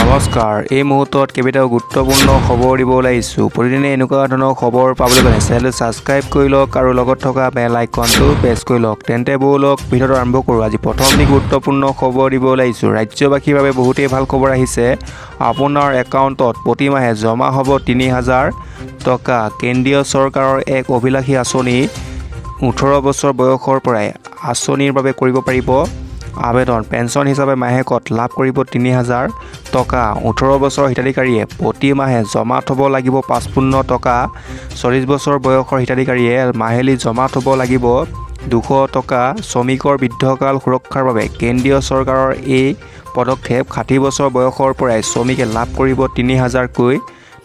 নমস্কাৰ, এই মুহূৰ্তত কেইবাটাও গুৰুত্বপূৰ্ণ খবৰ দিব ওলাইছোঁ। প্ৰতিদিনে এনেকুৱা ধৰণৰ খবৰ পাবলৈ হ'লে চেনেলটো ছাবস্ক্ৰাইব কৰি লওক আৰু লগত থকা বেল আইকনটো প্ৰেছ কৰি লওক। তেন্তে ব'লক ভিডিঅ'টো আৰম্ভ কৰোঁ। আজি প্ৰথমটি গুৰুত্বপূৰ্ণ খবৰ দিব ওলাইছোঁ। ৰাজ্যবাসীৰ বাবে বহুতেই ভাল খবৰ আহিছে। আপোনাৰ একাউণ্টত প্ৰতি মাহে জমা হ'ব ৩,০০০ টকা। কেন্দ্ৰীয় চৰকাৰৰ এক অভিলাষী আঁচনি ১৮ বছৰ বয়সৰ পৰাই আঁচনিৰ বাবে কৰিব পাৰিব আবেদন। পেঞ্চন হিচাপে মাহেকত লাভ কৰিব ৩,০০০ টকা। ১৮ বছৰৰ হিতাধিকাৰীয়ে প্ৰতি মাহে জমা থ'ব লাগিব ৫৫ টকা। ৪০ বছৰ বয়সৰ হিতাধিকাৰীয়ে মাহিলী জমা থ'ব লাগিব ২০০ টকা। শ্ৰমিকৰ বৃদ্ধকাল সুৰক্ষাৰ বাবে কেন্দ্ৰীয় চৰকাৰৰ এই পদক্ষেপ ৬০ বছৰ বয়সৰ পৰাই শ্ৰমিকে লাভ কৰিব ৩,০০০কৈ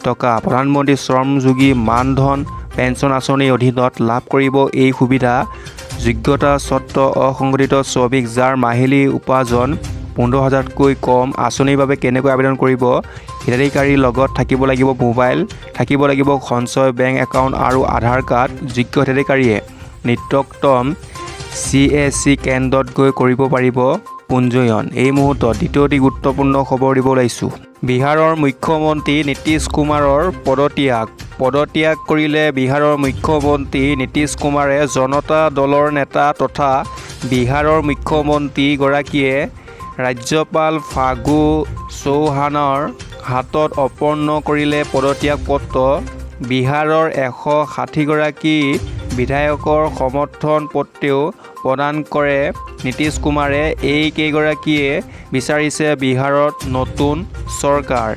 টকা। প্ৰধানমন্ত্ৰী শ্ৰমযোগী মান-ধন পেঞ্চন আঁচনিৰ অধীনত লাভ কৰিব এই সুবিধা। যোগ্যতা চৰ্ত অসংগঠিত শ্ৰমিক যাৰ মাহিলী উপাৰ্জন ১৫,০০০তকৈ কম। আঁচনিৰ বাবে কেনেকৈ আবেদন কৰিব? হিতাধিকাৰীৰ লগত থাকিব লাগিব মোবাইল, থাকিব লাগিব সঞ্চয় বেংক একাউণ্ট আৰু আধাৰ কাৰ্ড। যোগ্য হিতাধিকাৰীয়ে নিকটতম CSC কেন্দ্ৰত গৈ কৰিব পাৰিব পঞ্জীয়ন। এই মুহূৰ্তত দ্বিতীয়টি গুৰুত্বপূৰ্ণ খবৰ দিব ওলাইছোঁ। বিহাৰৰ মুখ্যমন্ত্ৰী নীতিশ কুমাৰৰ পদত্যাগ কৰিলে বিহাৰৰ মুখ্যমন্ত্ৰী নীতিশ কুমাৰে। জনতা দলৰ নেতা তথা বিহাৰৰ মুখ্যমন্ত্ৰীগৰাকীয়ে ৰাজ্যপাল ফাগু চৌহানৰ হাতত অৰ্পণ কৰিলে পদত্যাগ পত্ৰ। বিহাৰৰ ১৬০গৰাকী বিধায়কৰ সমৰ্থন পত্ৰও প্ৰদান কৰে নীতিশ কুমাৰে। এই কেইগৰাকীয়ে বিচাৰিছে বিহাৰত নতুন চৰকাৰ।